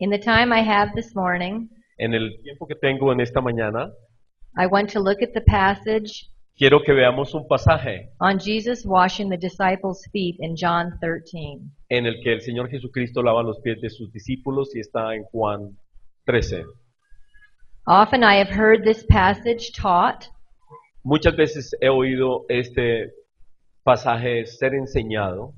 In the time I have this morning, En el tiempo que tengo en esta mañana, I want to look at the passage quiero que veamos un pasaje on Jesus washing the disciples' feet in John 13. en el que el Señor Jesucristo lava los pies de sus discípulos y está en Juan 13. Often I have heard this passage taught Muchas veces he oído este pasaje ser enseñado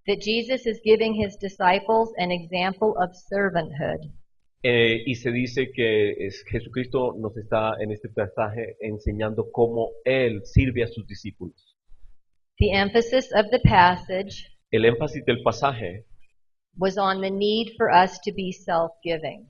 that Jesus is giving his disciples an example of servanthood. y se dice que Jesucristo nos está en este pasaje enseñando cómo Él sirve a sus discípulos. The emphasis of the passage El énfasis del pasaje was on the need for us to be self-giving.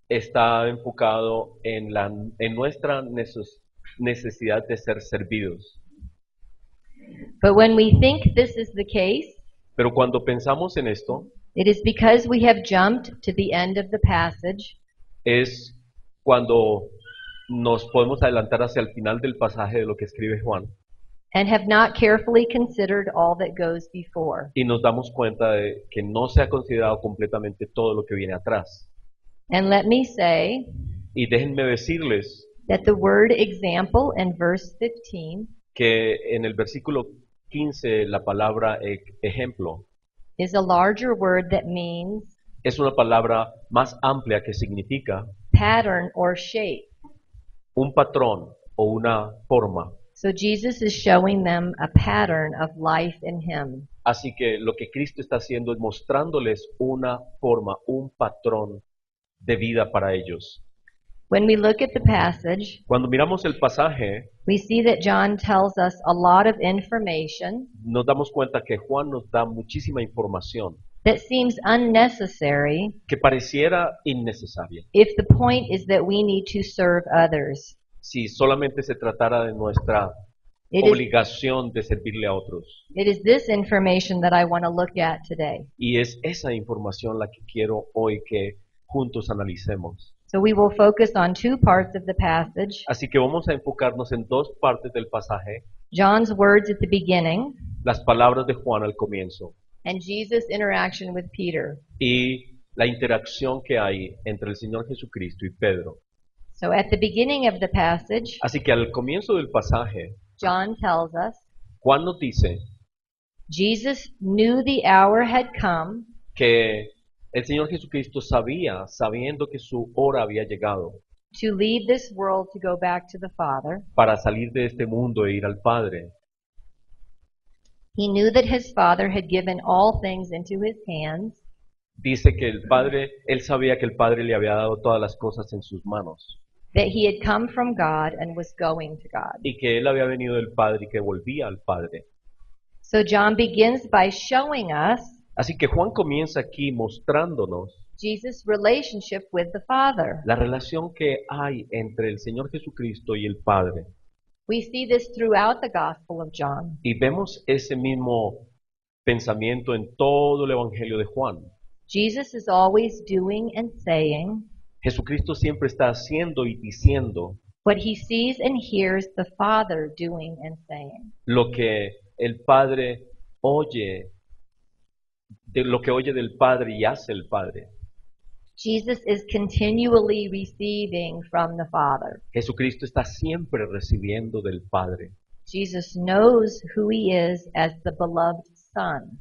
está enfocado en nuestra necesidad de ser servidos. But when we think this is the case, Pero cuando pensamos en esto, it is because we have jumped to the end of the passage es cuando nos podemos adelantar hacia el final del pasaje de lo que escribe Juan and have not carefully considered all that goes before. y nos damos cuenta de que no se ha considerado completamente todo lo que viene atrás. And let me say Y déjenme decirles that the word example in verse 15 que en el versículo 15 la palabra ejemplo is a larger word that means es una palabra más amplia que significa pattern or shape. un patrón o una forma. So Jesus is showing them a pattern of life in him. Así que lo que Cristo está haciendo es mostrándoles una forma, un patrón de vida para ellos. When we look at the passage, Cuando miramos el pasaje, we see that John tells us a lot of information nos damos cuenta que Juan nos da muchísima información that seems unnecessary que pareciera innecesaria if the point is that we need to serve others. si solamente se tratara de nuestra It is, obligación de servirle a otros. it is this information that I want to look at today. Y es esa información la que quiero hoy que juntos analicemos. So we will focus on two parts of the passage. Así que vamos a enfocarnos en dos partes del pasaje, John's words at the beginning las palabras de Juan al comienzo and Jesus' interaction with Peter. y la interacción que hay entre el Señor Jesucristo y Pedro. So at the beginning of the passage, Así que al comienzo del pasaje, John tells us, Juan nos dice Jesus knew the hour had come que el Señor Jesucristo sabía, sabiendo que su hora había llegado, to leave this world to go back to the Father. para salir de este mundo e ir al Padre. He knew that his Father had given all things into his hands, Dice que el Padre, él sabía que el Padre le había dado todas las cosas en sus manos that he had come from God and was going to God. y que él había venido del Padre y que volvía al Padre. So John begins by showing us Así que Juan comienza aquí mostrándonos Jesus' relationship with the Father. la relación que hay entre el Señor Jesucristo y el Padre. We see this throughout the Gospel of John. Y vemos ese mismo pensamiento en todo el Evangelio de Juan. Jesus is always doing and saying Jesucristo siempre está haciendo y diciendo what he sees and hears the Father doing and saying. lo que el Padre oye, de lo que oye del Padre y hace el Padre. Jesus is continually receiving from the Father. Jesucristo está siempre recibiendo del Padre. Jesus knows who he is as the beloved Son.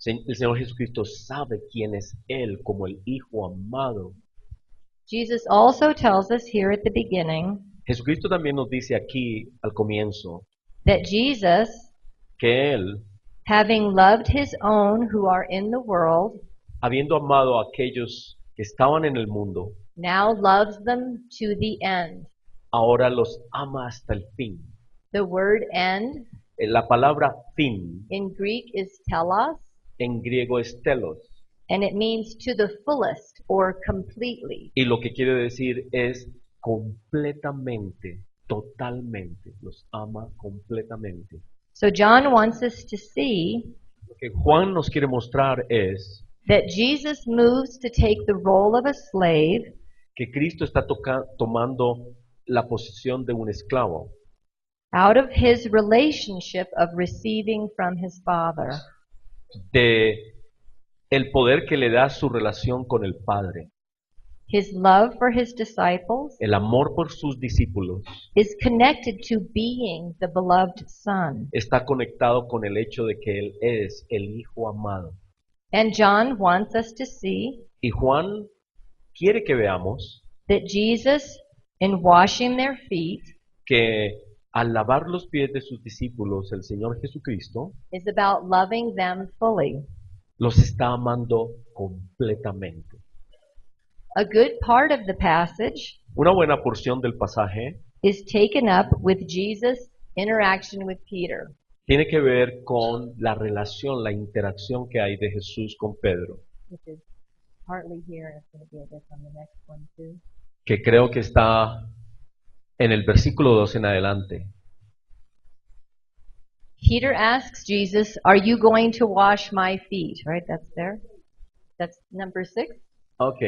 El Señor Jesucristo sabe quién es Él como el Hijo amado. Jesus also tells us here at the beginning Jesucristo también nos dice aquí al comienzo that Jesus, que Él, having loved his own who are in the world, habiendo amado a aquellos que estaban en el mundo, now loves them to the end. ahora los ama hasta el fin. The word end La palabra fin in Greek is telos, en griego es telos and it means to the fullest or completely. y lo que quiere decir es completamente, totalmente, los ama completamente. So John wants us to see Lo que Juan nos quiere mostrar es that Jesus moves to take the role of a slave que Cristo está tomando la posición de un esclavo out of his relationship of receiving from his Father. de el poder que le da su relación con el Padre, His love for his disciples el amor por sus discípulos, is connected to being the beloved Son. está conectado con el hecho de que Él es el Hijo amado. And John wants us to see Y Juan quiere que veamos that Jesus, in washing their feet, que al lavar los pies de sus discípulos, el Señor Jesucristo is about loving them fully. los está amando completamente. A good part of the passage Una buena porción del pasaje is taken up with Jesus' interaction with Peter. tiene que ver con la relación, la interacción que hay de Jesús con Pedro, Which is partly here, and it's going to be, I guess, on the next one too. que creo que está en el versículo 2 en adelante. Peter asks Jesus, "Are you going to wash my feet?" Right, that's there. That's number 6. Ok,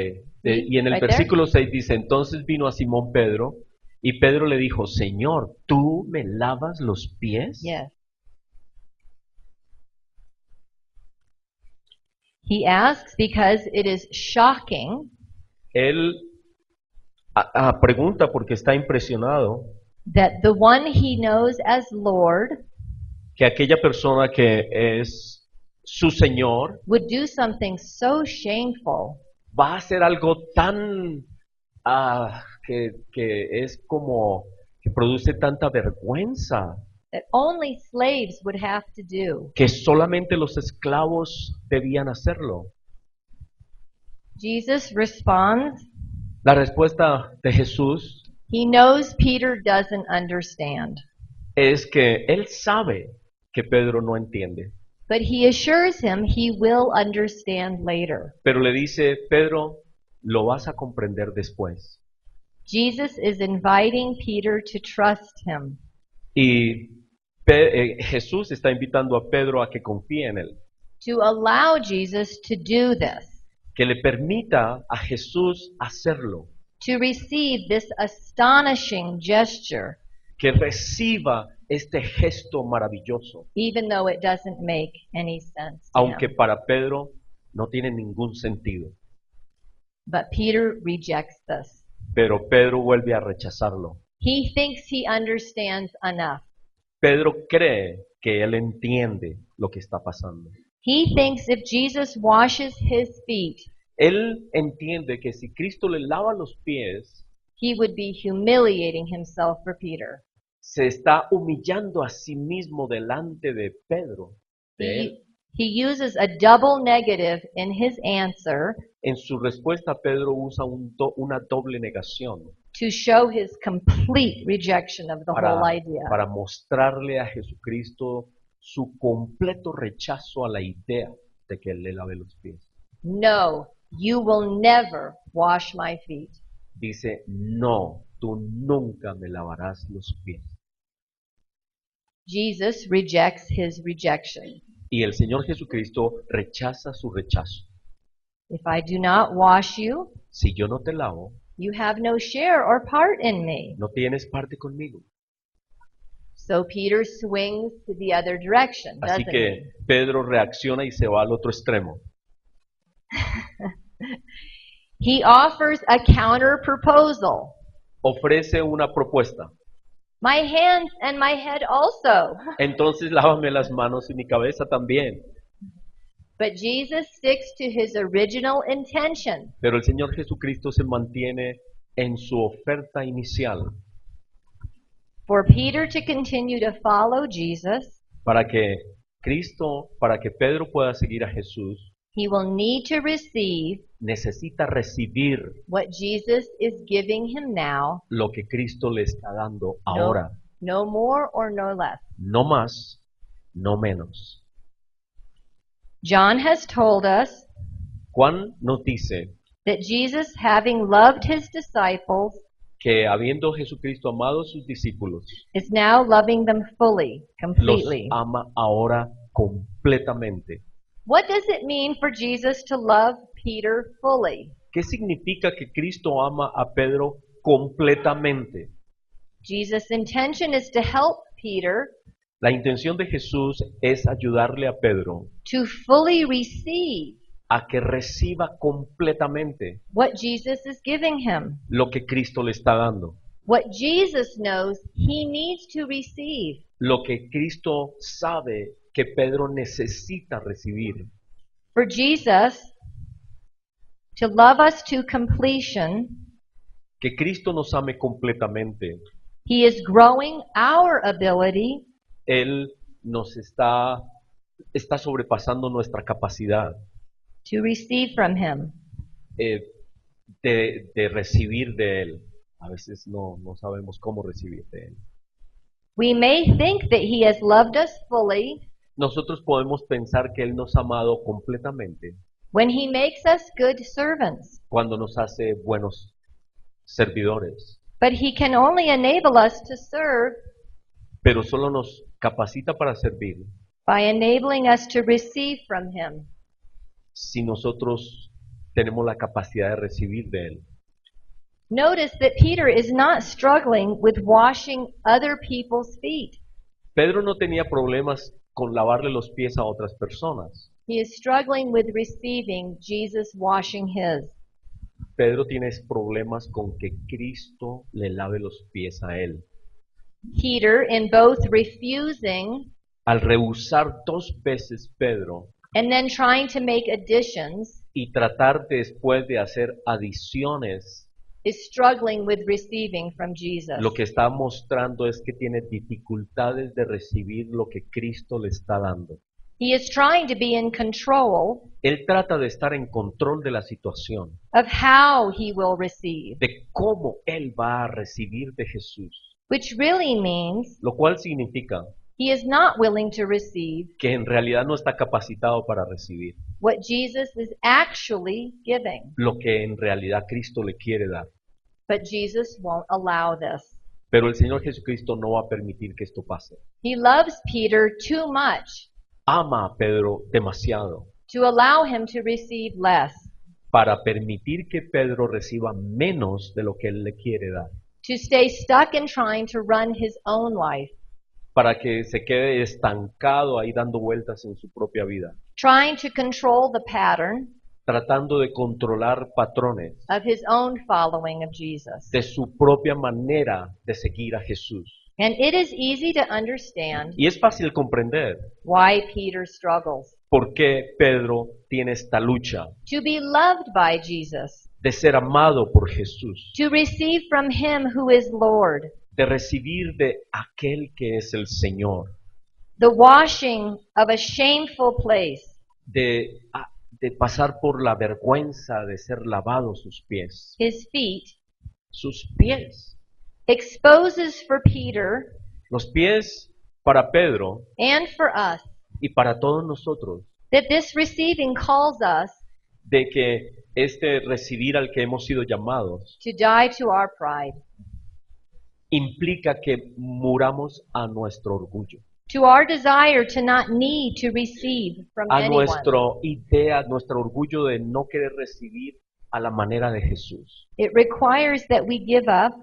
y en el Right there. versículo 6 dice, entonces vino a Simón Pedro, y Pedro le dijo, Señor, ¿tú me lavas los pies? Yes. He asks because it is shocking Él pregunta porque está impresionado that the one he knows as Lord que aquella persona que es su Señor would do something so shameful va a hacer algo tan que es como que produce tanta vergüenza that only slaves would have to do. que solamente los esclavos debían hacerlo. Jesus responds, La respuesta de Jesús he knows Peter doesn't understand, es que él sabe que Pedro no entiende, but he assures him he will understand later. pero le dice, Pedro, lo vas a comprender después. Jesus is inviting Peter to trust him. Y Jesús está invitando a Pedro a que confíe en él, To allow Jesus to do this, que le permita a Jesús hacerlo, to receive this astonishing gesture, que reciba este gesto maravilloso, even though it doesn't make any sense to aunque him. para Pedro no tiene ningún sentido. But Peter rejects this. Pero Pedro vuelve a rechazarlo. He thinks he understands enough. Pedro cree que él entiende lo que está pasando. He thinks if Jesus washes his feet, Él entiende que si Cristo le lava los pies, he would be humiliating himself for Peter. se está humillando a sí mismo delante de Pedro. De él. He uses a double negative in his answer En su respuesta, Pedro usa una doble negación to show his complete rejection of the para, whole idea. para mostrarle a Jesucristo su completo rechazo a la idea de que él le lave los pies. No, you will never wash my feet. Dice, no, tú nunca me lavarás los pies. Jesus rejects his rejection. Y el Señor Jesucristo rechaza su rechazo. If I do not wash you, Si yo no te lavo, you have no share or part in me. no tienes parte conmigo. So Peter swings to the other direction, Así doesn't que he? Pedro reacciona y se va al otro extremo. He offers a counter proposal. Ofrece una propuesta. My hands and my head also. Entonces lávame las manos y mi cabeza también. But Jesus sticks to his original intention. Pero el Señor Jesucristo se mantiene en su oferta inicial For Peter to continue to follow Jesus, para que Pedro pueda seguir a Jesús, he will need to receive necesita recibir what Jesus is giving him now, lo que Cristo le está dando ahora. no more or no less. No más, no menos. John has told us Juan nos dice that Jesus, having loved his disciples, que habiendo Jesucristo amado a sus discípulos, is now loving them fully, los completely. ama ahora completamente. What does it mean for Jesus to love Peter fully? ¿Qué significa que Cristo ama a Pedro completamente? Jesus' intention is to help Peter La intención de Jesús es ayudarle a Pedro to fully receive a que reciba completamente what Jesus is giving him, lo que Cristo le está dando, what Jesus knows he needs to receive. lo que Cristo sabe que Pedro necesita recibir. For Jesus to love us to completion, Que Cristo nos ame completamente. he is growing our ability Él nos está sobrepasando nuestra capacidad to receive from him. eh, de recibir de Él. A veces no sabemos cómo recibir de Él. We may think that he has loved us fully Nosotros podemos pensar que Él nos ha amado completamente when he makes us good servants, cuando nos hace buenos servidores, but he can only enable us to serve pero solo nos capacita para servir by enabling us to receive from him. si nosotros tenemos la capacidad de recibir de Él. Notice that Peter is not struggling with washing other people's feet. Pedro no tenía problemas con lavarle los pies a otras personas. He is struggling with receiving Jesus washing his. Pedro tiene problemas con que Cristo le lave los pies a él. Peter, in both refusing Al rehusar 2 veces Pedro and then trying to make additions, y tratar después de hacer adiciones, is struggling with receiving from Jesus. lo que está mostrando es que tiene dificultades de recibir lo que Cristo le está dando. He is trying to be in control Él trata de estar en control de la situación, of how he will receive, de cómo él va a recibir de Jesús, which really means lo cual significa he is not willing to receive que en realidad no está capacitado para recibir what Jesus is actually giving. lo que en realidad Cristo le quiere dar. But Jesus won't allow this. Pero el Señor Jesucristo no va a permitir que esto pase. He loves Peter too much Ama a Pedro demasiado to allow him to receive less, para permitir que Pedro reciba menos de lo que él le quiere dar, to stay stuck in trying to run his own life, para que se quede estancado ahí dando vueltas en su propia vida, trying to control the pattern tratando de controlar patrones of his own following of Jesus. de su propia manera de seguir a Jesús. And it is easy to understand Y es fácil comprender why Peter struggles por qué Pedro tiene esta lucha to be loved by Jesus, de ser amado por Jesús, to receive from him who is Lord, de recibir de aquel que es el Señor, the washing of a shameful place, de pasar por la vergüenza de ser lavado sus pies. his feet, Sus pies. exposes for Peter Los pies para Pedro and for us y para todos nosotros, that this receiving calls us de que este recibir al que hemos sido llamados to die to our pride, implica que muramos a nuestro orgullo, to our desire to not need to receive from a anyone. nuestro orgullo de no querer recibir a la manera de Jesús. It requires that we give up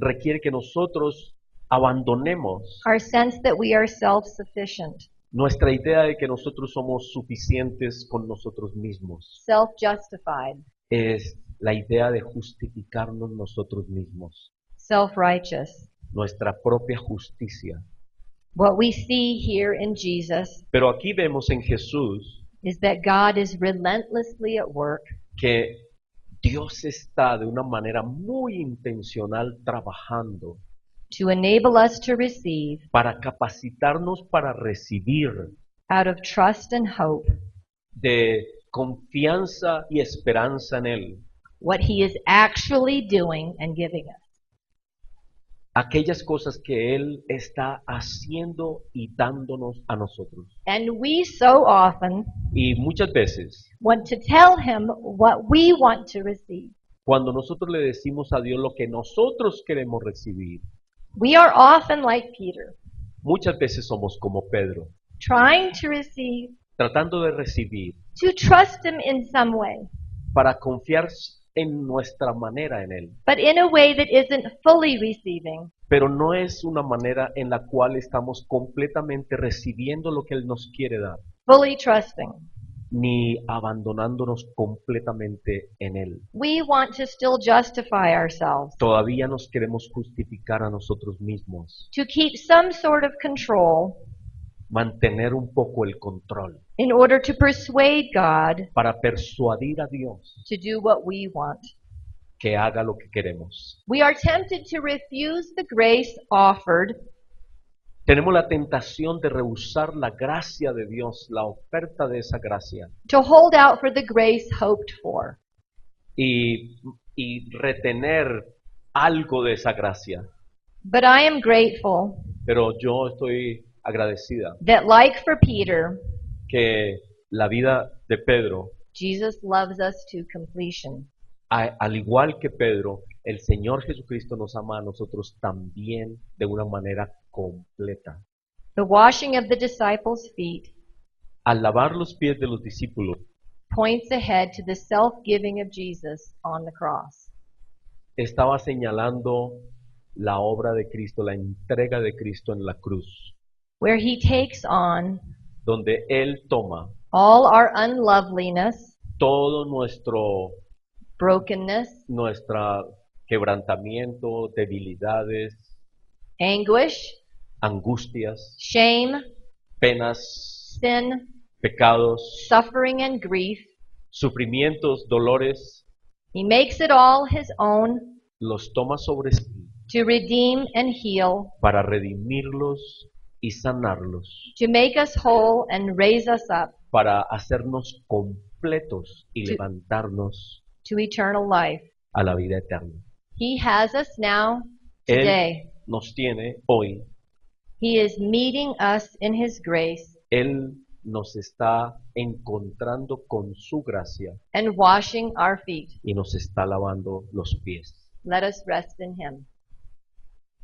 Requiere que nosotros abandonemos our sense that we are self-sufficient, nuestra idea de que nosotros somos suficientes con nosotros mismos. self-justified, Es la idea de justificarnos nosotros mismos, self-righteous. nuestra propia justicia. What we see here in Jesus Pero aquí vemos en Jesús is that God is relentlessly at work que Dios está de una manera muy intencional trabajando to enable us to receive para capacitarnos para recibir out of trust and hope de confianza y esperanza en Él what he is actually doing and giving us. aquellas cosas que Él está haciendo y dándonos a nosotros. And we so often Y muchas veces, want to tell him what we want to receive. cuando nosotros le decimos a Dios lo que nosotros queremos recibir, We are often like Peter, muchas veces somos como Pedro, trying to receive, tratando de recibir to trust him in some way, para confiar en nuestra manera en Él. but in a way that isn't fully receiving. Pero no es una manera en la cual estamos completamente recibiendo lo que Él nos quiere dar, Fully trusting. ni abandonándonos completamente en Él. We want to still justify ourselves, Todavía nos queremos justificar a nosotros mismos, to keep some sort of control mantener un poco el control in order to persuade God para persuadir a Dios to do what we want. que haga lo que queremos. We are tempted to refuse the grace offered Tenemos la tentación de rehusar la gracia de Dios, la oferta de esa gracia, to hold out for the grace hoped for. y retener algo de esa gracia. But I am grateful Pero yo estoy agradecida that, like for Peter, que la vida de Pedro, Jesus loves us to completion. al igual que Pedro, el Señor Jesucristo nos ama a nosotros también de una manera completa. The washing of the disciples' feet Al lavar los pies de los discípulos, points ahead to the self-giving of Jesus on the cross. estaba señalando la obra de Cristo, la entrega de Cristo en la cruz, Where he takes on donde Él toma all our unloveliness, todo nuestro brokenness, quebrantamiento, debilidades, anguish, angustias, shame, penas, sin, pecados, suffering, and grief. sufrimientos, dolores, He makes it all his own los toma sobre sí to redeem and heal, para redimirlos y sanarlos, to make us whole and raise us up para hacernos completos y Sí. levantarnos to eternal life. a la vida eterna. He has us now, Él today. nos tiene hoy, He is meeting us in his grace Él nos está encontrando con su gracia and washing our feet. y nos está lavando los pies. Let us rest in him.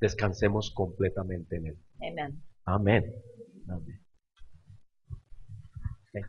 Descansemos completamente en Él. Amen. Amén. Amén. Amén.